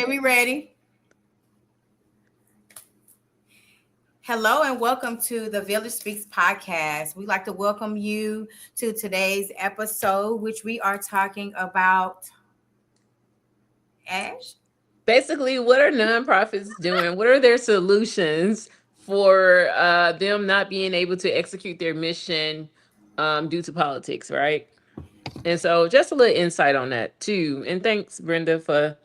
Okay, we ready. Hello and welcome to the Village Speaks podcast. We'd like to welcome you to today's episode, which we are talking about Ash. Basically, what are nonprofits doing? What are their solutions for them not being able to execute their mission due to politics, right? And so, just a little insight on that too. And thanks, Brenda, for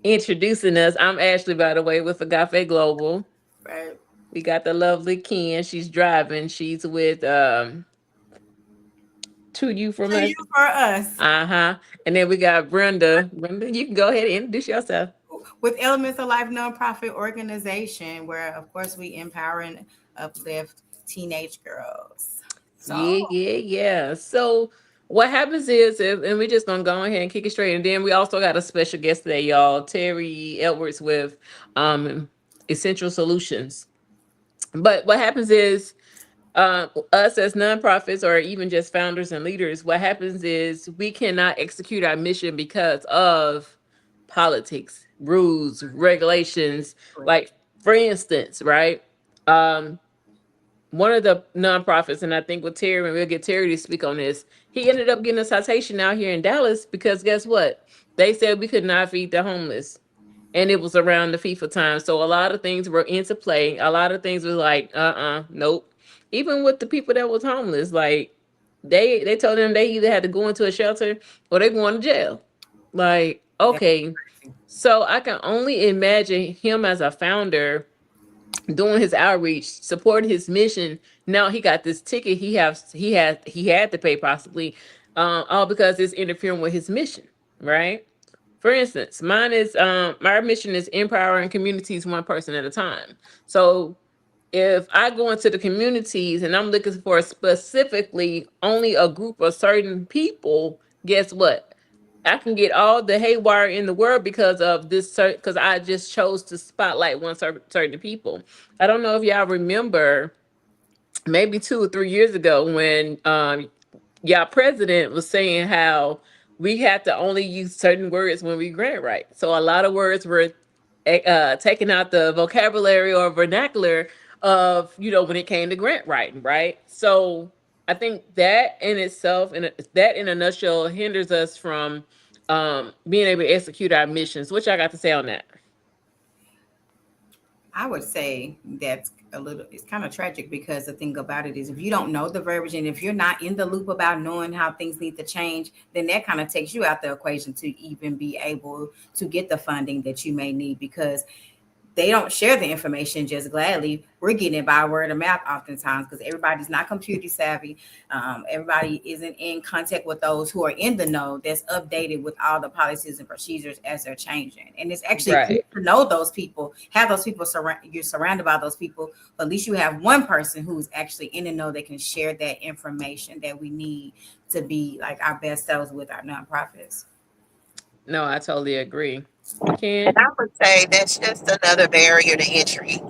introducing us. I'm Ashley, by the way, with Agape Global. Right. We got the lovely Ken. She's driving. She's with To You From To you Us. for us. Uh-huh. And then we got Brenda. Brenda, you can go ahead and introduce yourself. With Elements of Life nonprofit organization, where of course we empower and uplift teenage girls. So Yeah. So what happens is, and we're just gonna go ahead and kick it straight, and then we also got a special guest today, y'all, Terry Edwards with Essential Solutions. But what happens is, us as nonprofits or even just founders and leaders, what happens is we cannot execute our mission because of politics, rules, regulations. Like, for instance, right? Um, one of the nonprofits, and I think with Terry, and we'll get Terry to speak on this, he ended up getting a citation out here in Dallas because guess what? They said we could not feed the homeless. And it was around the FIFA time. So a lot of things were into play. A lot of things was like, nope. Even with the people that was homeless, like they told them they either had to go into a shelter or they going to jail. Like, that's okay. crazy. So I can only imagine him as a founder doing his outreach, supporting his mission. Now he got this ticket. He had to pay possibly, all because it's interfering with his mission, right? For instance, mine is my mission is empowering communities one person at a time. So if I go into the communities and I'm looking for specifically only a group of certain people, guess what? I can get all the haywire in the world because of this, because I just chose to spotlight one certain people. I don't know if y'all remember, maybe 2 or 3 years ago, when y'all president was saying how we had to only use certain words when we grant write. So a lot of words were taking out the vocabulary or vernacular of, when it came to grant writing, right? So I think that in itself, and that in a nutshell, hinders us from being able to execute our missions. What y'all got to say on that? I would say that's it's kind of tragic because the thing about it is if you don't know the verbiage and if you're not in the loop about knowing how things need to change, then that kind of takes you out the equation to even be able to get the funding that you may need because they don't share the information just gladly. We're getting it by word of mouth oftentimes because everybody's not computer savvy. Everybody isn't in contact with those who are in the know that's updated with all the policies and procedures as they're changing. And it's actually good Right. to know those people, have those people you're surrounded by those people. But at least you have one person who's actually in the know that can share that information that we need to be like our best selves with our nonprofits. No, I totally agree. And Ken? I would say that's just another barrier to entry,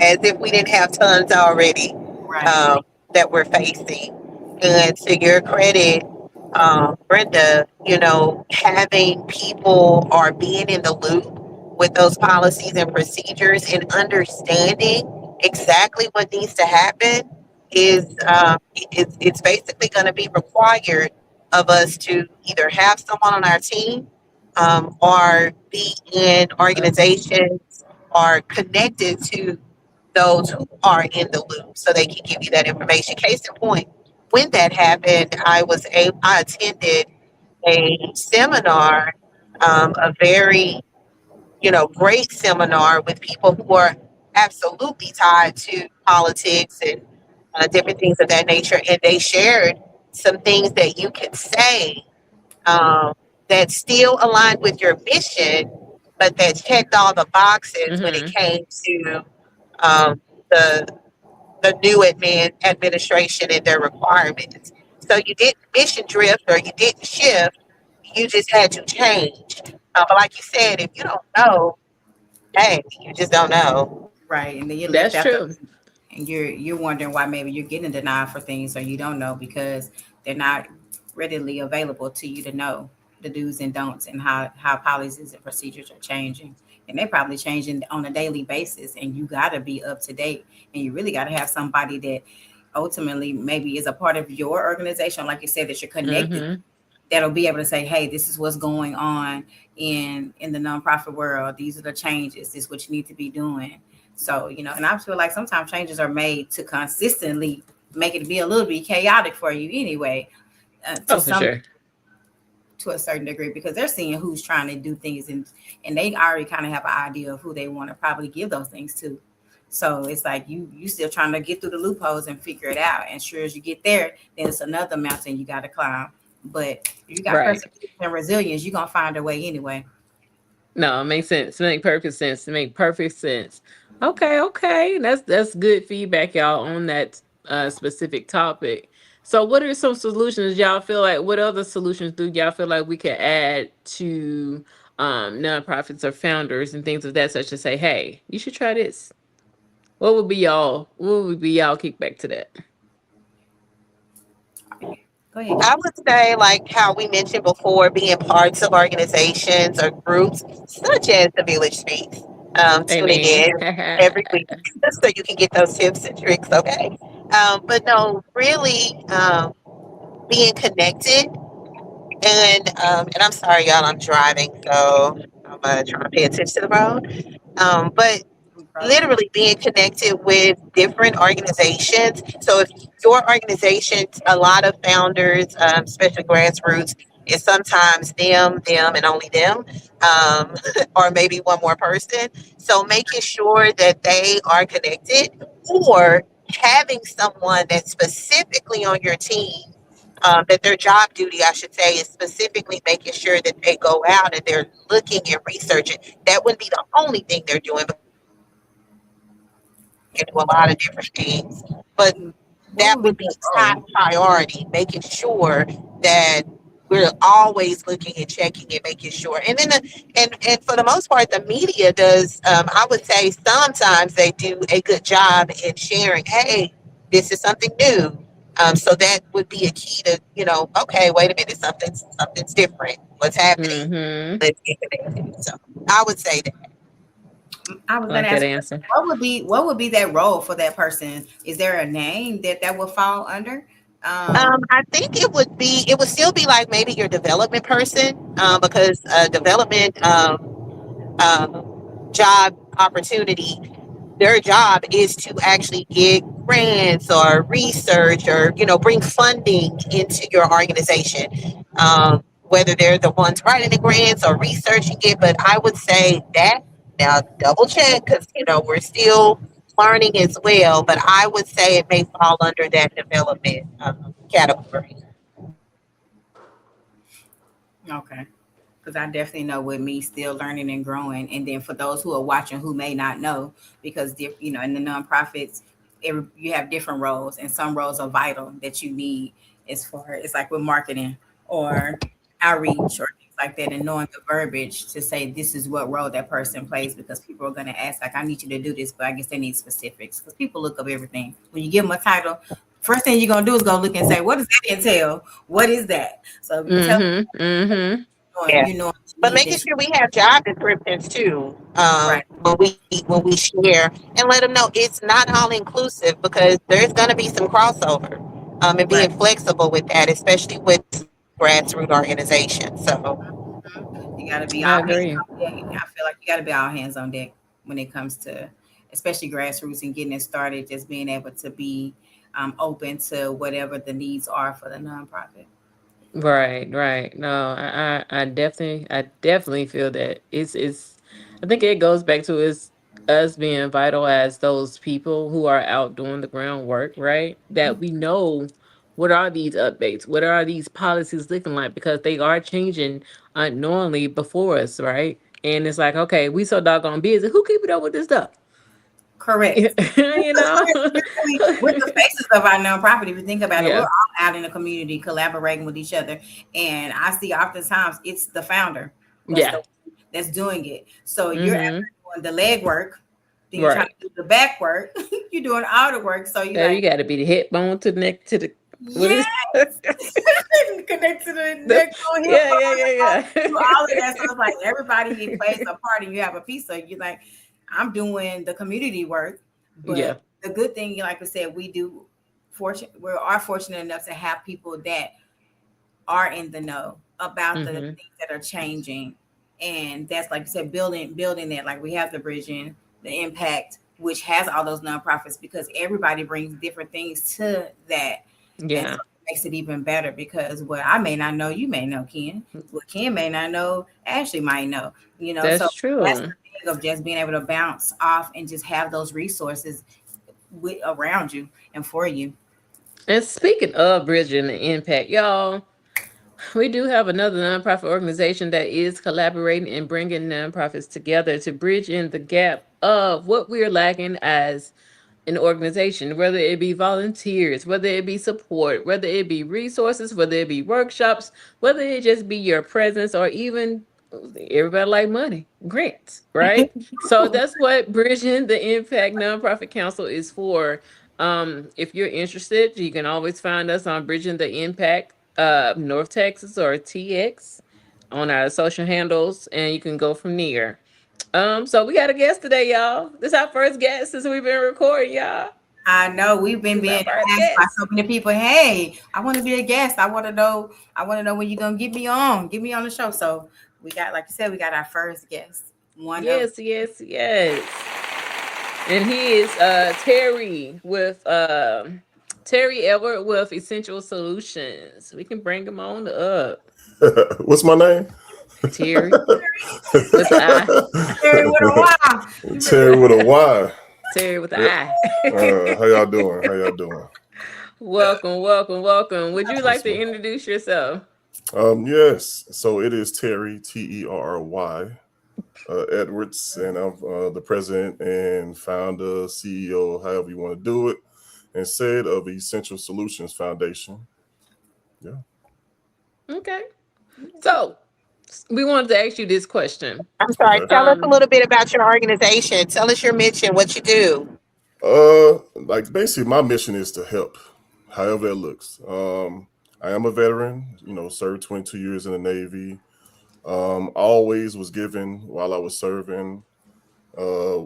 as if we didn't have tons already Right. that we're facing. And to your credit, Brenda, having people or being in the loop with those policies and procedures and understanding exactly what needs to happen it's basically going to be required of us to either have someone on our team or be in organizations or connected to those who are in the loop so they can give you that information. Case in point, when that happened, I attended a seminar, a very great seminar with people who are absolutely tied to politics and different things of that nature, and they shared some things that you can say um, that still aligned with your mission, but that checked all the boxes when it Mm-hmm. came to um, the new administration and their requirements. So you didn't mission drift or you didn't shift. You just had to change. But like you said, if you don't know, hey, you just don't know. Right. And then you're left That's out the true. and you're wondering why maybe you're getting denied for things or you don't know because they're not readily available to you to know. the do's and don'ts and how policies and procedures are changing. And they're probably changing on a daily basis. And you got to be up to date. And you really got to have somebody that ultimately maybe is a part of your organization, like you said, that you're connected, Mm-hmm. that'll be able to say, hey, this is what's going on in the nonprofit world. These are the changes. This is what you need to be doing. So, and I feel like sometimes changes are made to consistently make it be a little bit chaotic for you anyway, Oh, for sure. to a certain degree, because they're seeing who's trying to do things, and they already kind of have an idea of who they want to probably give those things to. So it's like you still trying to get through the loopholes and figure it out. And sure as you get there, then it's another mountain you got to climb. But if you got Right. perseverance and resilience, you're gonna find a way anyway. No, it makes sense. It makes perfect sense. It makes perfect sense. Okay. That's good feedback, y'all, on that specific topic. So what are some solutions y'all feel like, what other solutions do y'all feel like we could add to nonprofits or founders and things of that such to say, hey, you should try this? What would be y'all kickback to that? Go ahead. I would say, like how we mentioned before, being parts of organizations or groups such as the Village Speaks, tuning Amen. in every week so you can get those tips and tricks. Okay, but no, really being connected and I'm sorry, y'all, I'm driving, so I'm trying to pay attention to the road. But literally being connected with different organizations. So if your organization's a lot of founders, especially grassroots, is sometimes them, and only them, um, or maybe one more person. So making sure that they are connected or having someone that's specifically on your team. That their job duty, I should say, is specifically making sure that they go out and they're looking and researching. That wouldn't be the only thing they're doing, can do a lot of different things, but What that would be would be the top role? priority, making sure that we're always looking and checking and making sure. And then, and for the most part, the media does. I would say sometimes they do a good job in sharing. Hey, this is something new. So that would be a key to, okay, wait a minute, something's different. What's happening? Mm-hmm. Let's get connected. So I would say that. I was I gonna like that ask, answer. what would be that role for that person? Is there a name that would fall under? I think it would still be like maybe your development person, because development job opportunity, their job is to actually get grants or research or, bring funding into your organization. Whether they're the ones writing the grants or researching it, but I would say that now double check because, we're still learning as well, but I would say it may fall under that development category. Okay. Because I definitely know with me still learning and growing. And then for those who are watching who may not know, because in the nonprofits, you have different roles, and some roles are vital that you need as far it's like with marketing or outreach or things like that, and knowing the verbiage to say this is what role that person plays, because people are going to ask like, I need you to do this, but I guess they need specifics because people look up everything. When you give them a title, first thing you're going to do is go look and say, what does that entail? What is that? So if you tell Mm-hmm. Mm-hmm. them, Yeah. you know But need making this. sure we have job descriptions too, Right. when we share and let them know it's not all inclusive because there's going to be some crossover, and Right. being flexible with that, especially with grassroots organizations. So You got to be I all hands agree. on deck. I feel like you got to be all hands on deck when it comes to, especially grassroots and getting it started. Just being able to be open to whatever the needs are for the nonprofit. Right. No, I definitely feel that it's. I think it goes back to is us being vital as those people who are out doing the groundwork, right? That we know what are these updates, what are these policies looking like, because they are changing unknowingly before us, right? And it's like, okay, we so doggone busy. Who keeping up with this stuff? Correct. You know? We're the faces of our nonprofit. If you think about it, we're Yeah. all out in the community collaborating with each other. And I see oftentimes it's the founder that's Yeah. the that's doing it. So you're Mm-hmm. actually doing the leg work, then you're trying Right. to do the back work, you're doing all the work. So you So you like, got to be the head bone to the neck to the What Yes. is Connect to the the, next on hip yeah, hop. yeah, yeah, Do yeah. all of that. So it's like everybody plays a part and you have a piece. So you're like, I'm doing the community work. But Yeah. the good thing, like I said, we are fortunate enough to have people that are in the know about the Hmm. things that are changing. And that's like you said, building that. Like we have the Bridging, the Impact, which has all those nonprofits because everybody brings different things to that. And Yeah, so it makes it even better because what I may not know, you may know, Ken. What Ken may not know, Ashley might know. So that's that's true. the thing of just being able to bounce off and just have those resources around you and for you. And speaking of bridging the impact, y'all, we do have another nonprofit organization that is collaborating and bringing nonprofits together to bridge in the gap of what we're lacking as an organization, whether it be volunteers, whether it be support, whether it be resources, whether it be workshops, whether it just be your presence or even everybody like money, grants, right? So that's what Bridging the Impact Nonprofit Council is for. If you're interested, you can always find us on Bridging the Impact North Texas or TX on our social handles, and you can go from there. So we got a guest today, y'all. This is our first guest since we've been recording, y'all. I know we've been This is our being first asked by guest. so many people, hey, I want to be a guest. I want to know when you're gonna get me on the show. So we got, like you said, we got our first guest. One of Yes, yes, yes. And he is Terry with Terry Edward with Essential Solutions. We can bring him on up. What's my name? Terry with the I. Terry with a wow. You better Terry with a Y. Terry with the Yeah. I. How y'all doing? How y'all doing? Welcome, welcome, welcome. Would you like Yes, to ma'am. introduce yourself? Yes. So it is Terry Terry Edwards, and I'm the president and founder, CEO, however you want to do it, and said of Essential Solutions Foundation. Yeah. Okay. So we wanted to ask you this question. I'm sorry. Okay. Tell us a Um, little bit about your organization. Tell us your mission, what you do. Like basically, my mission is to help, however that looks. I am a veteran. Served 22 years in the Navy. Always was given while I was serving. Uh,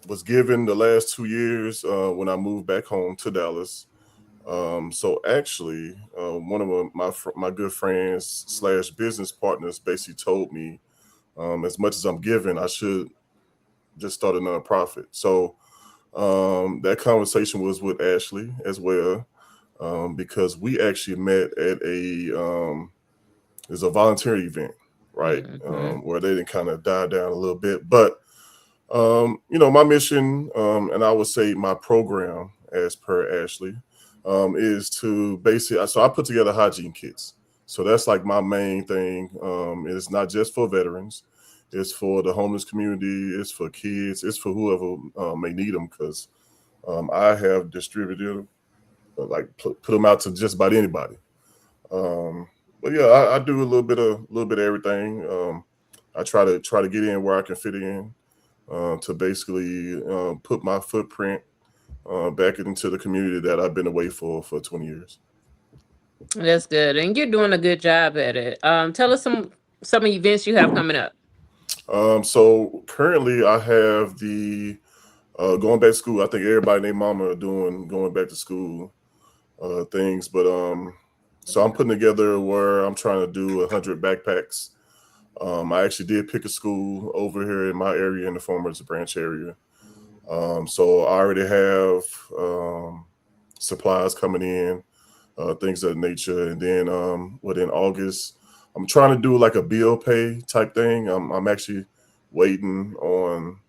was given the last 2 years when I moved back home to Dallas. So actually, one of my good friends slash business partners basically told me, as much as I'm giving, I should just start a nonprofit. So that conversation was with Ashley as well, because we actually met at there's a volunteer event, right? mhm. Where they didn't kind of die down a little bit. But my mission, and I would say my program, as per Ashley, is to basically. So I put together hygiene kits. So that's like my main thing. It's not just for veterans. It's for the homeless community. It's for kids. It's for whoever may need them. Because I have distributed, like put them out to just about anybody. Um, but yeah, I do a little bit of everything. I try to get in where I can fit in, to basically put my footprint back into the community that I've been away for 20 years. That's good. And you're doing a good job at it. Tell us some events you have coming up. So currently, I have the going back to school. I think everybody and their mama are doing going back to school things, but so I'm putting together where I'm trying to do 100 backpacks. I actually did pick a school over here in my area in the Farmers Branch area. So I already have supplies coming in, things of that nature. And then within August, I'm trying to do like a bill pay type thing. I'm actually waiting on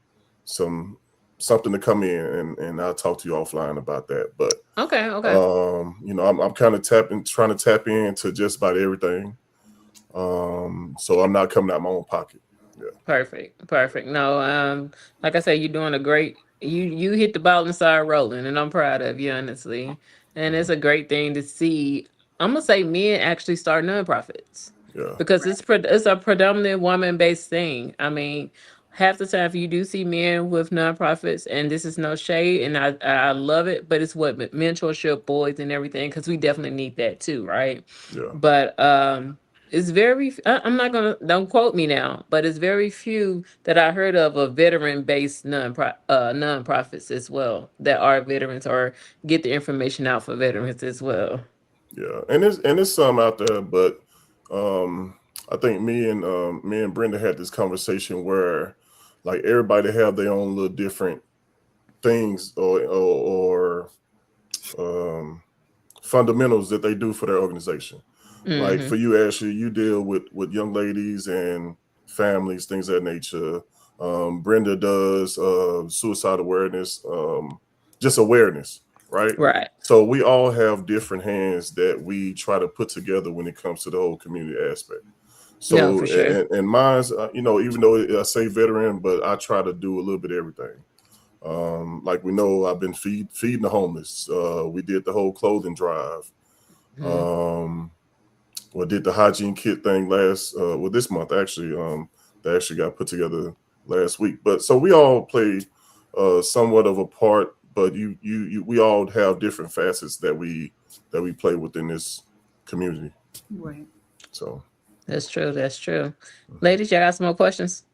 some something to come in, and I'll talk to you offline about that. But Okay, okay. I'm kind of trying to tap into just about everything. So I'm not coming out my own pocket. Yeah. Perfect. Perfect. No, like I said, you're doing a great you hit the ball and started rolling, and I'm proud of you, honestly. And it's a great thing to see. I'm gonna say men actually start nonprofits Yeah. because it's a predominant woman based thing. I mean, half the time you do see men with nonprofits, and this is no shade, and I love it, but it's what mentorship boys and everything, because we definitely need that too, right? Yeah. But it's very I'm not gonna, don't quote me now, but it's very few that I heard of veteran based nonprofits as well that are veterans or get the information out for veterans as well. Yeah, and it's some out there, but I think me and Brenda had this conversation where like everybody have their own little different things or fundamentals that they do for their organization. Like Hmm. for you, Ashley, you deal with young ladies and families, things of that nature. Brenda does suicide awareness, just awareness, right? Right. So we all have different hands that we try to put together when it comes to the whole community aspect. No, So for sure. and mine's, even though I say veteran, but I try to do a little bit of everything. Like we know, I've been feeding the homeless. We did the whole clothing drive. Mhm. Um, did the hygiene kit thing this month actually. That actually got put together last week. But so we all play somewhat of a part, but we all have different facets that we play within this community. Right. So That's true. That's true. Ladies, y'all got some more questions?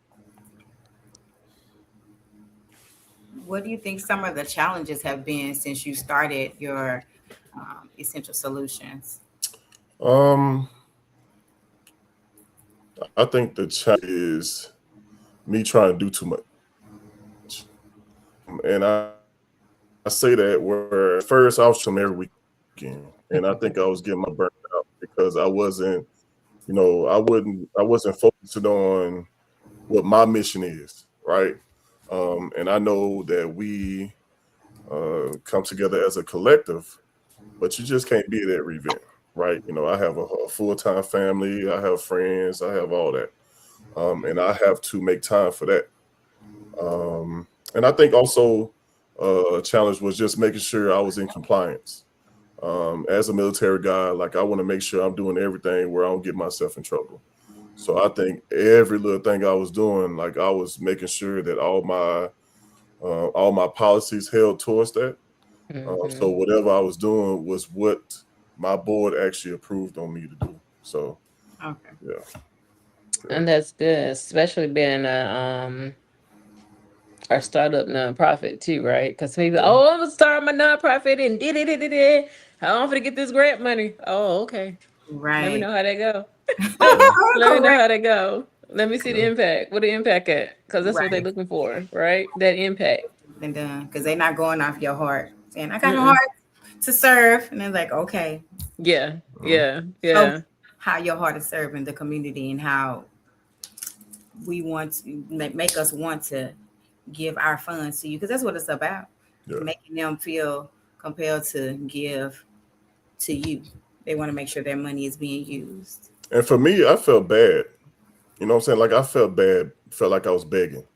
What do you think some of the challenges have been since you started your Essential Solutions? um, I think the challenge is me trying to do too much, and I say that where at first I was from every weekend, and I think I was getting my burnt out because I wasn't, I wasn't focusing on what my mission is, right? And I know that we come together as a collective, but you just can't be at every event, right? I have a full-time family, I have friends, I have all that, and I have to make time for that. And I think also a challenge was just making sure I was in compliance. As a military guy, like I want to make sure I'm doing everything where I don't get myself in trouble. So I think every little thing I was doing, like I was making sure that all my policies held towards that. So Hmm. whatever I was doing was what my board actually approved on me to do. So Okay. yeah, yeah, And that's good, especially being a startup nonprofit too, right? Because maybe, yeah, oh, I'm gonna start my nonprofit and did it. I'm gonna get this grant money. Oh, okay. Let me Right. know how they go. yeah, Let me know Correct. how they go. Let me see the yeah, impact. What the impact at? Because that's what they're Right. looking for, right? That impact. And done because they're not going off your heart saying I got a heart Mm-mm. to serve, and they're like, okay, Yeah, mhm, yeah, show yeah. how your heart is serving the community and how we want to make us want to give our funds to you because that's what it's about, yeah. making them feel compelled to give to you. They want to make sure their money is being used. And for me, I felt bad. You know what I'm saying? Like I felt bad, felt like I was begging.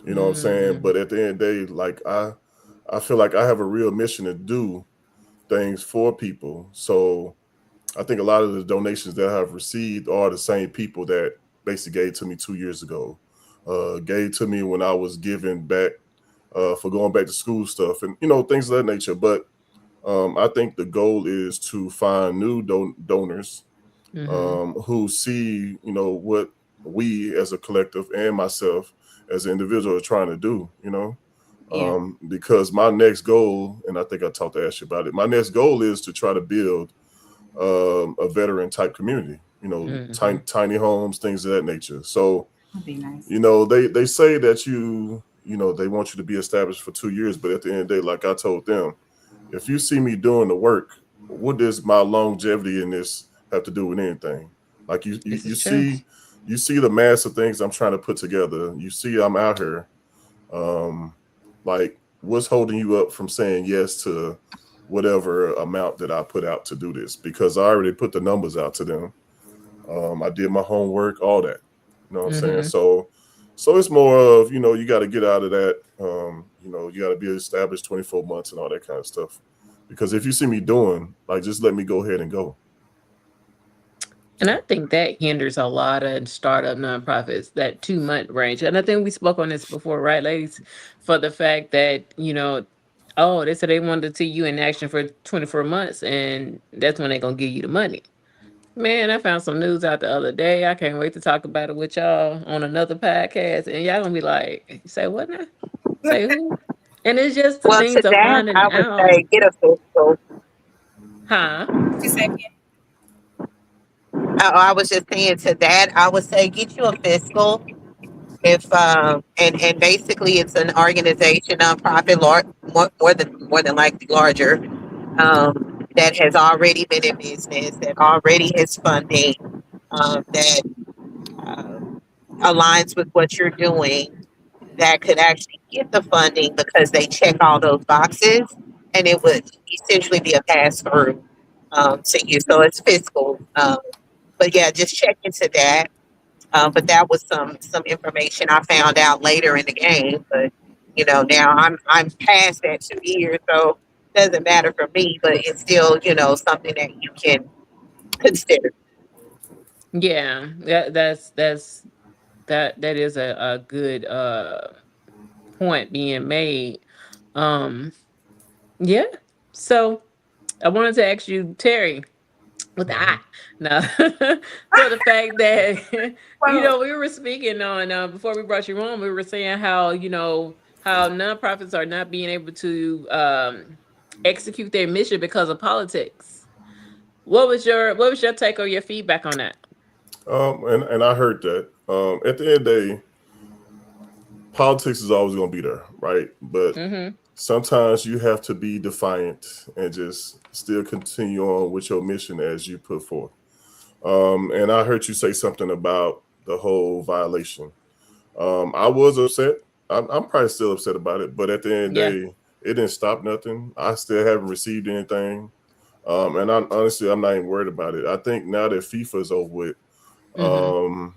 You know what I'm saying? Mm, But at the end of the day, like I feel like I have a real mission to do things for people. So I think a lot of the donations that I've received are the same people that basically gave to me 2 years ago, gave to me when I was giving back for going back to school stuff and things of that nature. But I think the goal is to find new donors mm-hmm. who see what we as a collective and myself as an individual are trying to do. Yeah. Because my next goal, and I think I talked to Ashley about it, my next goal is to try to build a veteran type community, Mm-hmm. tiny homes, things of that nature. So, That'd be nice. they say that they want you to be established for 2 years, but at the end of the day, like I told them, if you see me doing the work, what does my longevity in this have to do with anything? Like This is true. you see the mass of things I'm trying to put together. You see I'm out here. Um, like what's holding you up from saying yes to whatever amount that I put out to do this? Because I already put the numbers out to them. I did my homework, all that. You know what I'm saying? Mm-hmm. So it's more of, you got to get out of that. You got to be established 24 months and all that kind of stuff. Because if you see me doing, like, just let me go ahead and go. And I think that hinders a lot of startup nonprofits, that 2 month range. And I think we spoke on this before, right, ladies? For the fact that, oh, they said they wanted to see you in action for 24 months, and that's when they're going to give you the money. Man, I found some news out the other day. I can't wait to talk about it with y'all on another podcast. And y'all going to be like, say what now? Say who? And it's just the Well, things to of that, finding I would out. say get a physical. Huh? She said, I was just saying to that, I would say get you a fiscal. If and basically it's an organization, nonprofit, more than likely larger, that has already been in business, that already has funding, that uh, aligns with what you're doing, that could actually get the funding because they check all those boxes, and it would essentially be a pass through to you. So it's fiscal. But yeah, just check into that. But that was some information I found out later in the game. But now I'm past that 2 years, so it doesn't matter for me. But it's still something that you can consider. Yeah, that is a good point being made. Um, yeah. So I wanted to ask you, Terry, with the eye. No, for the fact that well, we were speaking on before we brought you on, we were saying how how nonprofits are not being able to execute their mission because of politics. What was your take or your feedback on that? And I heard that. At the end of the day, politics is always going to be there, right? But Mm-hmm. sometimes you have to be defiant and just still continue on with your mission as you put forth. And I heard you say something about the whole violation. I was upset. I'm probably still upset about it, but at the end of the Yeah. day, it didn't stop nothing. I still haven't received anything. And honestly, I'm not even worried about it. I think now that FIFA is over with, Mm-hmm. um,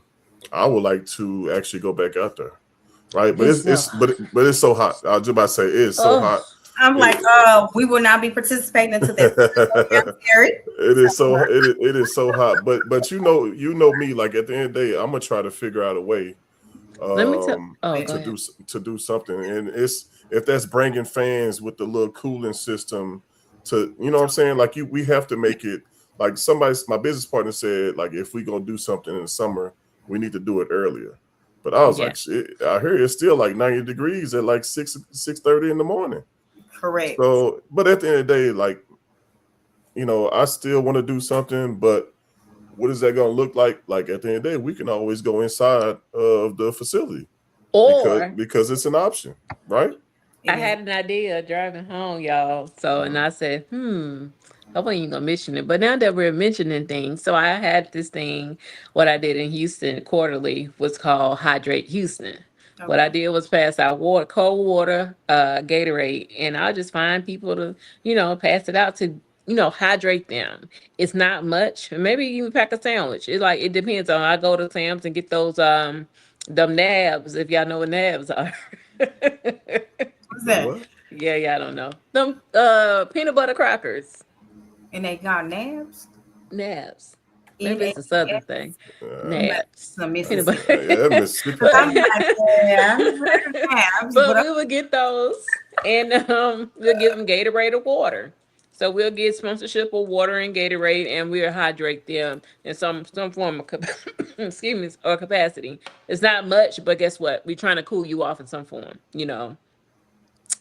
I would like to actually go back out there. Right, but It's so but it's so hot. I was just about to say it's so oh hot. I'm like, It, we will not be participating into that. I'm scary. it is so it is so hot. But you know me. Like at the end of the day, I'm gonna try to figure out a way let me tell um oh Wait, go to ahead. do something. And it's if that's bringing fans with the little cooling system to what I'm saying. Like we have to make it like my business partner said. Like if we gonna do something in the summer, we need to do it earlier. But I was Yeah. like, shit, I hear it's still like 90 degrees at like 6:30 in the morning. Correct. So, but at the end of the day, like, I still want to do something, but what is that going to look like? Like at the end of the day, we can always go inside of the facility Or because it's an option, right? I It is. had an idea driving home, y'all. So, and I said, I wasn't even gonna mention it. But now that we're mentioning things, so I had this thing, what I did in Houston quarterly was called Hydrate Houston. What I Okay. did was pass out water, cold water, Gatorade, and I'll just find people to, pass it out to, hydrate them. It's not much. Maybe you pack a sandwich. It depends on I go to Sam's and get those them nabs, if y'all know what nabs are. What's The that? what? Yeah, I don't know. Them peanut butter crackers. And they got nabs. Nabs. Maybe it's a southern N-A-B-S. thing. Uh, Nabs. Some Peanut Mississippi. yeah, butter. Mississippi Because I'm thing. like, yeah, I've heard of nabs, But but we would get those and we'll give them Gatorade or water. So we'll get sponsorship of water and Gatorade and we'll hydrate them in some form of excuse me, or capacity. It's not much, but guess what? We're trying to cool you off in some form.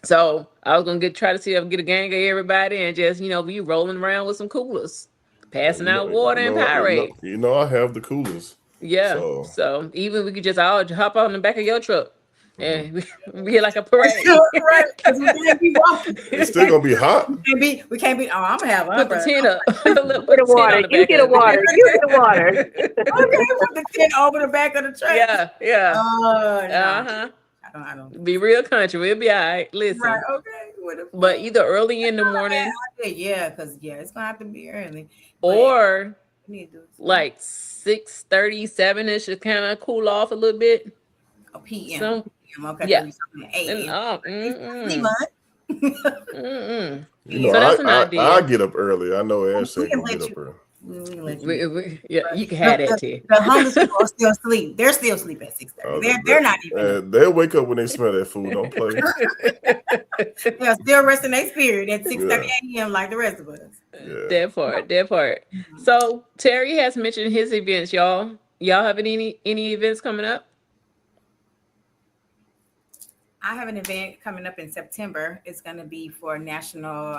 So I was gonna try to see if I can get a gang of everybody and just be rolling around with some coolers, passing You know, out water and Powerade. I have the coolers. Yeah. So So even we could just all hop on the back of your truck mhm. and we get like a parade. right, because we can't be walking. It's still gonna be hot. We can't be. Oh, I'm gonna have Put the umbrella. tent up. Put Get a the tent water. on the You back get a of water. You get a water. it. Okay, put the tent over the back of the truck. Yeah. Oh no, Uh-huh. I don't. Be real country. We'll be all right. Listen. Right. Okay. What the But fuck? either early in the morning Yeah, because it's gonna have to be early. But or we need to do like 6:37ish to kind of cool off a little bit. a PM. So Okay, yeah. so we something at And 8 mm-mm. Mm-mm. You So know, that's an I idea. get up early. I know Ash we ain't can gonna get let up you. early. We let you. Yeah, you can have that too. The homeless people are still asleep. They're still asleep at 6:30. They're not even. They'll wake up when they smell that food. Don't play. They're still resting their spirit at 6:30 a.m. like the rest of us. Yeah. That part. So Terry has mentioned his events, y'all. Y'all have any events coming up? I have an event coming up in September. It's going to be for National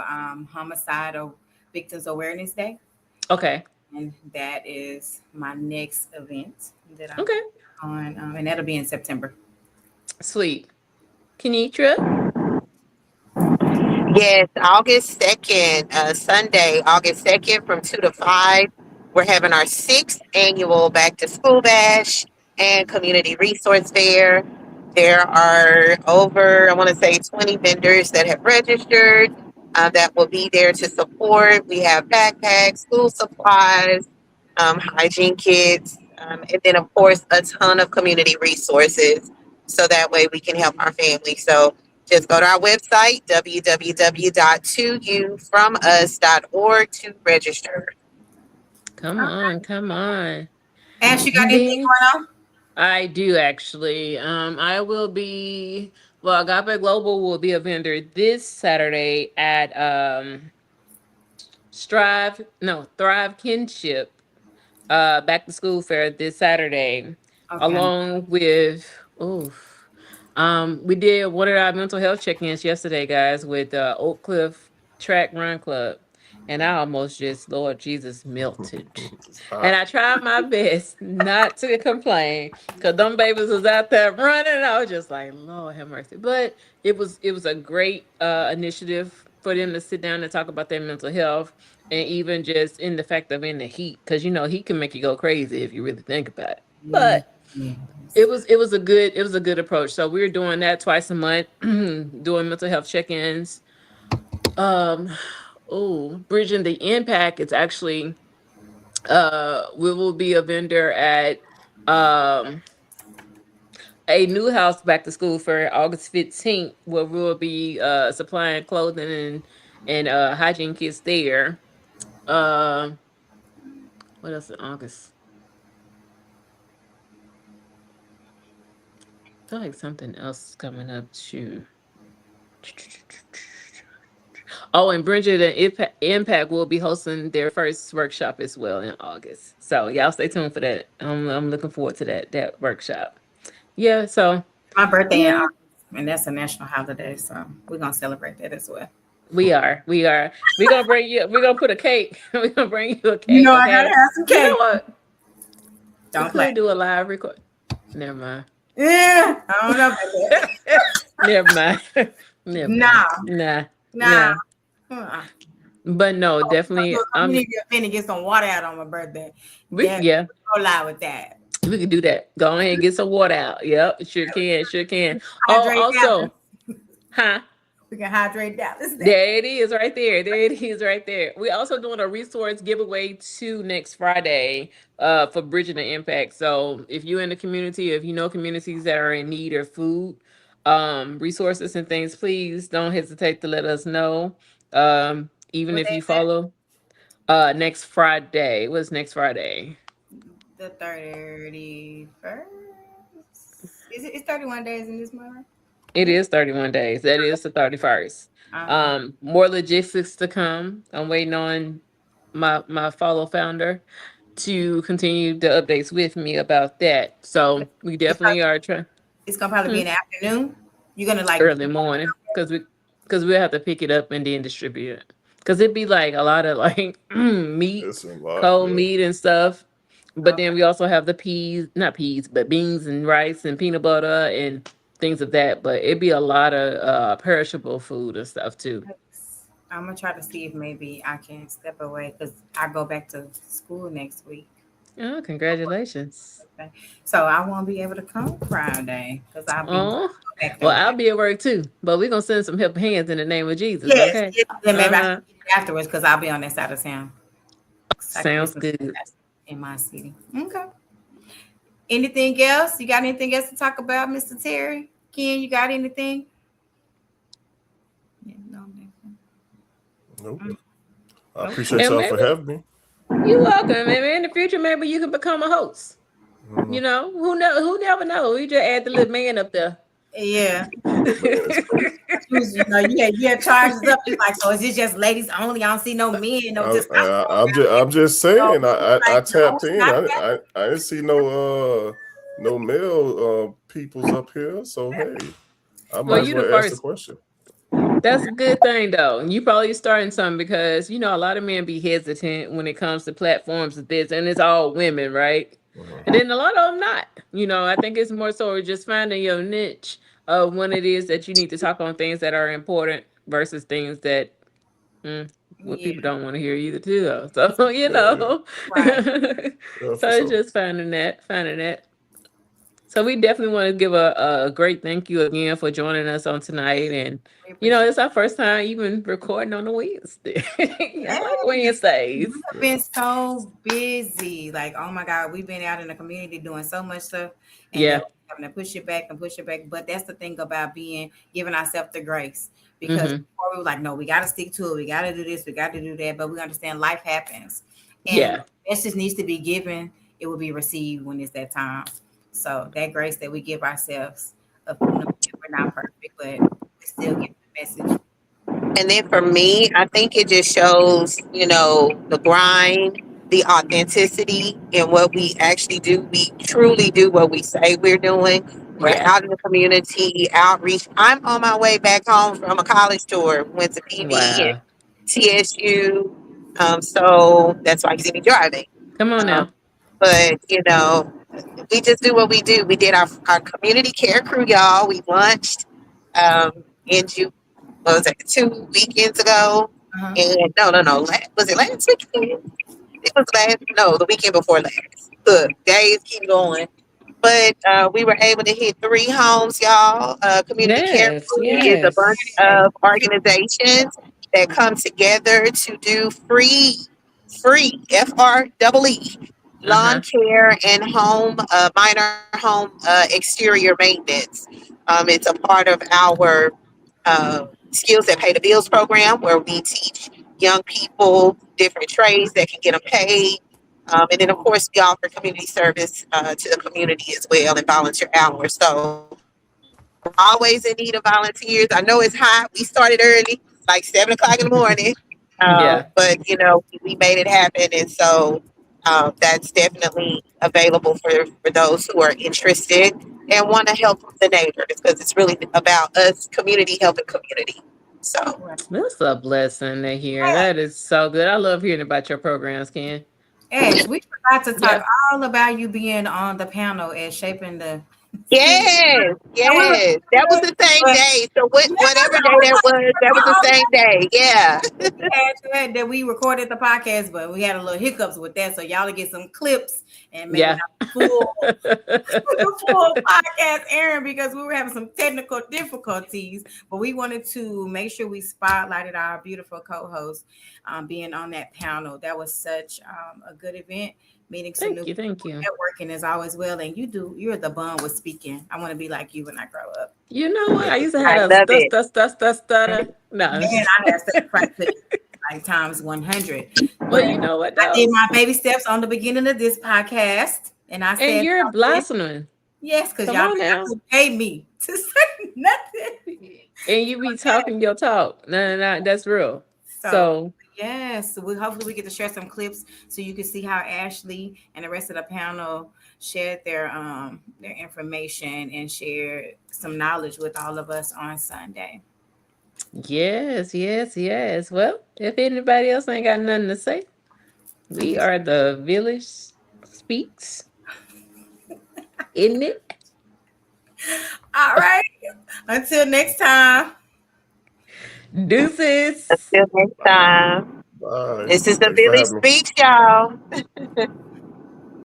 Homicide Victims Awareness Day. Okay. And that is my next event that I'm Okay. on, and that'll be in September. Sweet. Kenitra? Yes, August 2nd, Sunday, August 2nd from 2 to 5. We're having our 6th annual Back to School Bash and Community Resource Fair. There are over, I want to say, 20 vendors that have registered that will be there to support. We have backpacks, school supplies, hygiene kits, and then, of course, a ton of community resources so that way we can help our families. So just go to our website, www.toufromus.org to register. Come on. Ash, you got anything going on? I do actually. I will be Agape Global will be a vendor this Saturday at Thrive Kinship back to school fair this Saturday. Okay. Along with we did one of our mental health check-ins yesterday, guys, with Oak Cliff Track Run Club. And I almost just, Lord Jesus, melted. And I tried my best not to complain because them babies was out there running. And I was just like, Lord have mercy. But it was a great initiative for them to sit down and talk about their mental health, and even just in the fact of in the heat, because heat can make you go crazy if you really think about it. But it was a good approach. So we're doing that twice a month, doing mental health check-ins. Bridging the Impact, it's actually we will be a vendor at a new house back to school for August 15th, where we'll be supplying clothing and hygiene kits there. What else in August? I feel like something else is coming up too. Oh, and Bridget and Impact will be hosting their first workshop as well in August. So y'all stay tuned for that. I'm looking forward to that workshop. Yeah, so My birthday in August, and that's a national holiday, so we're gonna celebrate that as well. we are. We're gonna bring you. We're gonna put a cake. We're gonna bring you a cake. You know, I okay? gotta have some cake. You know what? Don't we play. could do a live record. Never mind. Yeah, I don't know about that. Never mind. Nah. Uh-uh. But no, definitely. I'm gonna get some water out on my birthday. We Go live with that. We can do that. Go ahead and get some water out. Yep, sure can. Hydrate Also, Dallas. We can hydrate Dallas. There it is right there. There it is right there. We're also doing a resource giveaway too next Friday for Bridging the Impact. So if you're in the community, if you know communities that are in need of food, resources and things, please don't hesitate to let us know. Even What if day you is that? follow next Friday. What's next Friday? The 31st. It's 31 days in this month, right? It is 31 days. That is the 31st. Uh-huh. More logistics to come. I'm waiting on my follow founder to continue the updates with me about that. So we definitely are trying It's gonna probably be in the afternoon. You're gonna like early morning because we'll have to pick it up and then distribute it. Because it'd be like a lot of like meat, It's a lot, cold yeah. meat and stuff. But Okay. then we also have the not peas, but beans and rice and peanut butter and things of that. But it'd be a lot of perishable food and stuff too. I'm gonna try to see if maybe I can step away because I go back to school next week. Oh, congratulations. So I won't be able to come Friday because I'll be Oh, back well, there. I'll be at work too, but we're gonna send some helping hands in the name of Jesus. Yes, Okay. yes. Then maybe I Uh-huh. can get it afterwards because I'll be on that side of town. Sounds good. In my city. Okay. Anything else? You got anything else to talk about, Mr. Terry? Ken, you got anything? Yeah, no, Nope. I appreciate And y'all for maybe- having me. You're welcome. Maybe in the future, maybe you can become a host. Mhm. You know, who know? Who never know? We just add the little man up there. Yeah. Man, it's crazy. You had charges up. It's like, so is this just ladies only? I don't see no men, no I'm just saying. I like, no, tapped it's in. not I didn't see no male peoples up here. So hey, I Well, might as you the well ask the first. question. That's a good thing though. You probably starting something because you know a lot of men be hesitant when it comes to platforms of this, and it's all women, right? And Mhm. then a lot of them not. You know, I think it's more so just finding your niche of when it is that you need to talk on things that are important versus things that what Yeah, people don't want to hear either too though. So you Yeah, know. right. yeah, So for it's sure. just finding that. So we definitely want to give a great thank you again for joining us on tonight. And We you know, appreciate it's our first time even recording on a Wednesday. I like it. Wednesdays. We've been so busy. Like, oh my God, we've been out in the community doing so much stuff, and then Yeah. we're having to push it back and push it back. But that's the thing about giving ourselves the grace, because Hmm. before we were like, no, we got to stick to it. We got to do this. We got to do that. But we understand life happens, and Yeah. message needs to be given. It will be received when it's that time. So that grace that we give ourselves, we're not perfect, but we still give the message. And then for me, I think it just shows, the grind, the authenticity in what we actually do. We truly do what we say we're doing. We're Yeah. out in the community, outreach. I'm on my way back home from a college tour, went to PV and Wow. TSU. So that's why you see me driving. Come on Um, now. but, we just do what we do. We did our community care crew, y'all. We launched in June, what was it, 2 weekends ago? Uh-huh. And no. Was it last weekend? It was the weekend before last. Look, days keep going. But we were able to hit 3 homes, y'all. Community Care Yes. Crew is a bunch Yes. of organizations that come together to do free, FREE, lawn Uh-huh. care and minor home exterior maintenance. It's a part of our Skills That Pay the Bills program, where we teach young people different trades that can get them paid. And then, of course, we offer community service to the community as well and volunteer hours. So, we're always in need of volunteers. I know it's hot. We started early, like 7 o'clock in the morning. Yeah. But, we made it happen. And so that's definitely available for those who are interested and want to help the neighbors, because it's really about us, community helping community. So, That's a blessing to hear. That is so good. I love hearing about your programs, Ken. Ash, we forgot to talk Yeah. all about you being on the panel and shaping the city. yes, And we were, that was the same but day. So yeah, whatever day that was the same day. Yeah. that we recorded the podcast, but we had a little hiccups with that. So y'all will get some clips and maybe Yeah. not the full podcast airing because we were having some technical difficulties. But we wanted to make sure we spotlighted our beautiful co-host being on that panel. That was such a good event. Meeting some new Thank you. Thank you. networking is always well, and you're the bun with speaking. I want to be like you when I grow up. You know what? I used to I have love a it. stutter. No. Man, I have to practice like times 100. Well, But you know what I did though? my baby steps on the beginning of this podcast, and I And said you're something. blossoming. Yes, because Come y'all on now. paid me to say nothing. And you be talking your talk. No, that's real. So So yes, hopefully we get to share some clips so you can see how Ashley and the rest of the panel shared their information and shared some knowledge with all of us on Sunday. yes. Well, if anybody else ain't got nothing to say, we are the Village Speaks, isn't it? All right. Until next time. Deuces. Until next time. Bye. This is the Thanks for Village having me. Speaks, y'all.